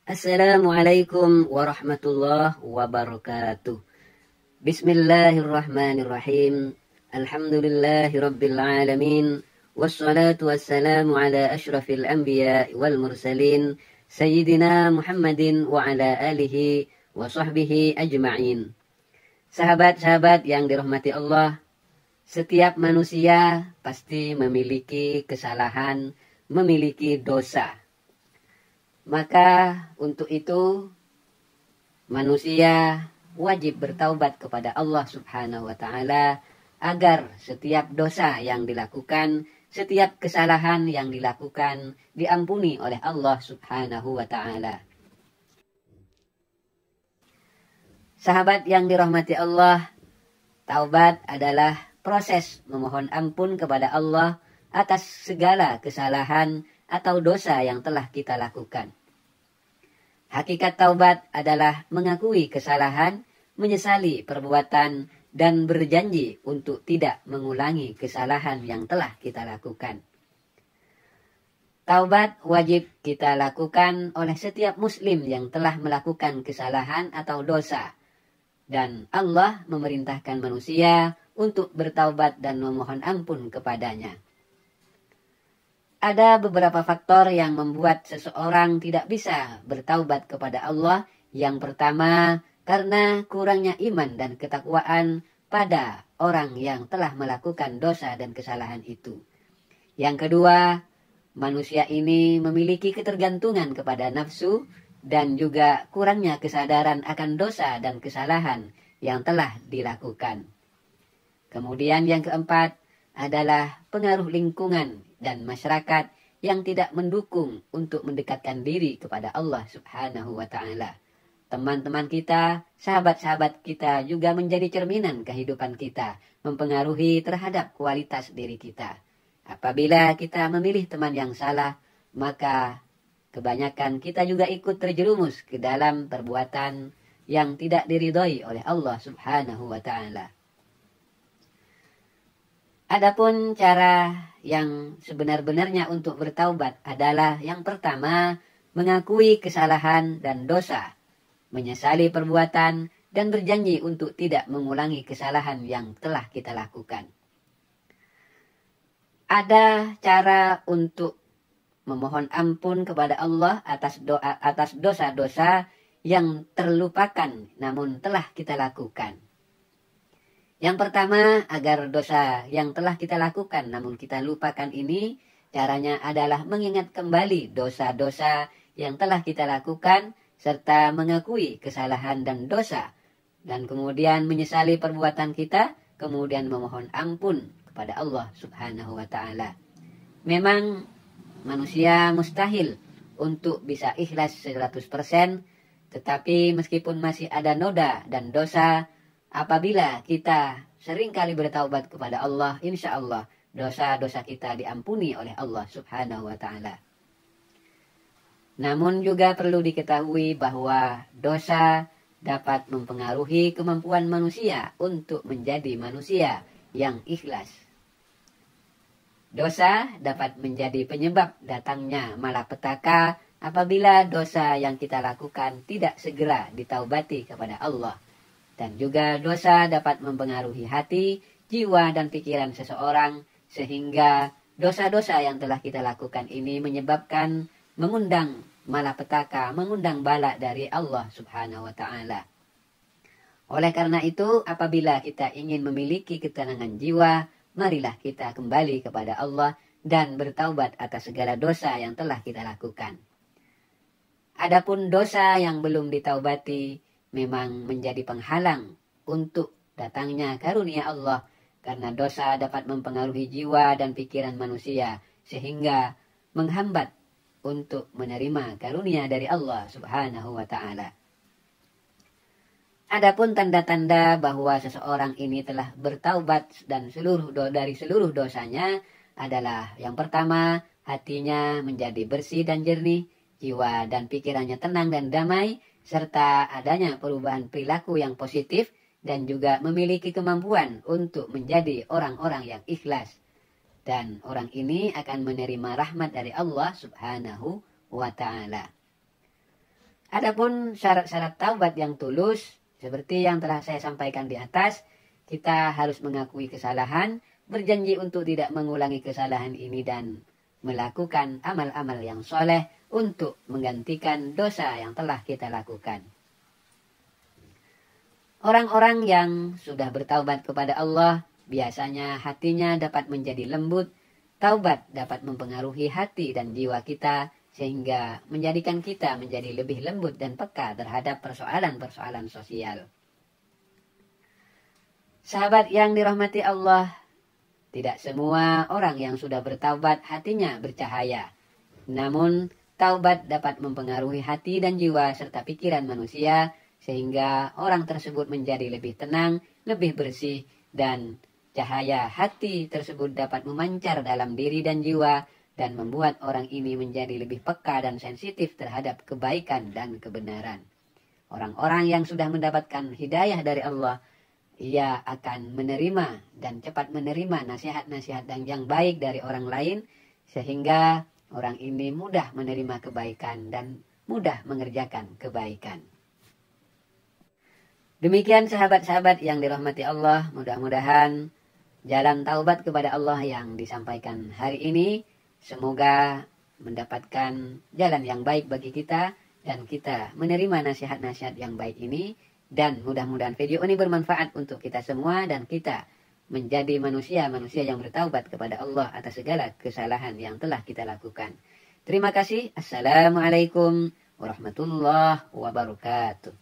Assalamualaikum warahmatullahi wabarakatuh. Bismillahirrahmanirrahim. Alhamdulillahi rabbil alamin. Wassalatu wassalamu ala ashrafil anbiya wal mursalin. Sayyidina Muhammadin wa ala alihi wa sahbihi ajma'in. Sahabat-sahabat yang dirahmati Allah, setiap manusia pasti memiliki kesalahan, memiliki dosa. Maka untuk itu manusia wajib bertaubat kepada Allah Subhanahu wa taala agar setiap dosa yang dilakukan, setiap kesalahan yang dilakukan diampuni oleh Allah Subhanahu wa taala. Sahabat yang dirahmati Allah, taubat adalah proses memohon ampun kepada Allah atas segala kesalahan atau dosa yang telah kita lakukan. Hakikat taubat adalah mengakui kesalahan, menyesali perbuatan, dan berjanji untuk tidak mengulangi kesalahan yang telah kita lakukan. Taubat wajib kita lakukan oleh setiap muslim yang telah melakukan kesalahan atau dosa. Dan Allah memerintahkan manusia untuk bertaubat dan memohon ampun kepadanya. Ada beberapa faktor yang membuat seseorang tidak bisa bertaubat kepada Allah. Yang pertama, karena kurangnya iman dan ketakwaan pada orang yang telah melakukan dosa dan kesalahan itu. Yang kedua, manusia ini memiliki ketergantungan kepada nafsu dan juga kurangnya kesadaran akan dosa dan kesalahan yang telah dilakukan. Kemudian yang keempat adalah pengaruh lingkungan dan masyarakat yang tidak mendukung untuk mendekatkan diri kepada Allah Subhanahu wa taala. Teman-teman kita, sahabat-sahabat kita juga menjadi cerminan kehidupan kita, mempengaruhi terhadap kualitas diri kita. Apabila kita memilih teman yang salah, maka kebanyakan kita juga ikut terjerumus ke dalam perbuatan yang tidak diridhoi oleh Allah Subhanahu wa taala. Adapun cara yang sebenar-benarnya untuk bertaubat adalah yang pertama, mengakui kesalahan dan dosa, menyesali perbuatan, dan berjanji untuk tidak mengulangi kesalahan yang telah kita lakukan. Ada cara untuk memohon ampun kepada Allah atas dosa-dosa yang terlupakan namun telah kita lakukan. Yang pertama, agar dosa yang telah kita lakukan namun kita lupakan ini, caranya adalah mengingat kembali dosa-dosa yang telah kita lakukan, serta mengakui kesalahan dan dosa, dan kemudian menyesali perbuatan kita, kemudian memohon ampun kepada Allah Subhanahu wa ta'ala. Memang manusia mustahil untuk bisa ikhlas 100%, tetapi meskipun masih ada noda dan dosa, apabila kita seringkali bertaubat kepada Allah, insya Allah dosa-dosa kita diampuni oleh Allah Subhanahu wa ta'ala. Namun juga perlu diketahui bahwa dosa dapat mempengaruhi kemampuan manusia untuk menjadi manusia yang ikhlas. Dosa dapat menjadi penyebab datangnya malapetaka apabila dosa yang kita lakukan tidak segera ditaubati kepada Allah. Dan juga dosa dapat mempengaruhi hati, jiwa, dan pikiran seseorang, sehingga dosa-dosa yang telah kita lakukan ini menyebabkan mengundang malapetaka, mengundang bala dari Allah Subhanahu wa ta'ala. Oleh karena itu, apabila kita ingin memiliki ketenangan jiwa, marilah kita kembali kepada Allah dan bertaubat atas segala dosa yang telah kita lakukan. Adapun dosa yang belum ditaubati memang menjadi penghalang untuk datangnya karunia Allah, karena dosa dapat mempengaruhi jiwa dan pikiran manusia sehingga menghambat untuk menerima karunia dari Allah Subhanahu wa ta'ala. Adapun tanda-tanda bahwa seseorang ini telah bertaubat dan dari seluruh dosanya adalah yang pertama, hatinya menjadi bersih dan jernih, jiwa dan pikirannya tenang dan damai, serta adanya perubahan perilaku yang positif dan juga memiliki kemampuan untuk menjadi orang-orang yang ikhlas. Dan orang ini akan menerima rahmat dari Allah Subhanahu wa ta'ala. Adapun syarat-syarat taubat yang tulus, seperti yang telah saya sampaikan di atas, kita harus mengakui kesalahan, berjanji untuk tidak mengulangi kesalahan ini dan melakukan amal-amal yang soleh untuk menggantikan dosa yang telah kita lakukan. Orang-orang yang sudah bertaubat kepada Allah, biasanya hatinya dapat menjadi lembut. Taubat dapat mempengaruhi hati dan jiwa kita, sehingga menjadikan kita menjadi lebih lembut dan peka terhadap persoalan-persoalan sosial. Sahabat yang dirahmati Allah, tidak semua orang yang sudah bertaubat hatinya bercahaya. Namun, taubat dapat mempengaruhi hati dan jiwa serta pikiran manusia, sehingga orang tersebut menjadi lebih tenang, lebih bersih, dan cahaya hati tersebut dapat memancar dalam diri dan jiwa, dan membuat orang ini menjadi lebih peka dan sensitif terhadap kebaikan dan kebenaran. Orang-orang yang sudah mendapatkan hidayah dari Allah, ia akan menerima dan cepat menerima nasihat-nasihat yang baik dari orang lain, sehingga orang ini mudah menerima kebaikan dan mudah mengerjakan kebaikan. Demikian sahabat-sahabat yang dirahmati Allah, mudah-mudahan jalan taubat kepada Allah yang disampaikan hari ini semoga mendapatkan jalan yang baik bagi kita dan kita menerima nasihat-nasihat yang baik ini, dan mudah-mudahan video ini bermanfaat untuk kita semua dan kita menjadi manusia-manusia yang bertaubat kepada Allah atas segala kesalahan yang telah kita lakukan. Terima kasih. Assalamualaikum warahmatullahi wabarakatuh.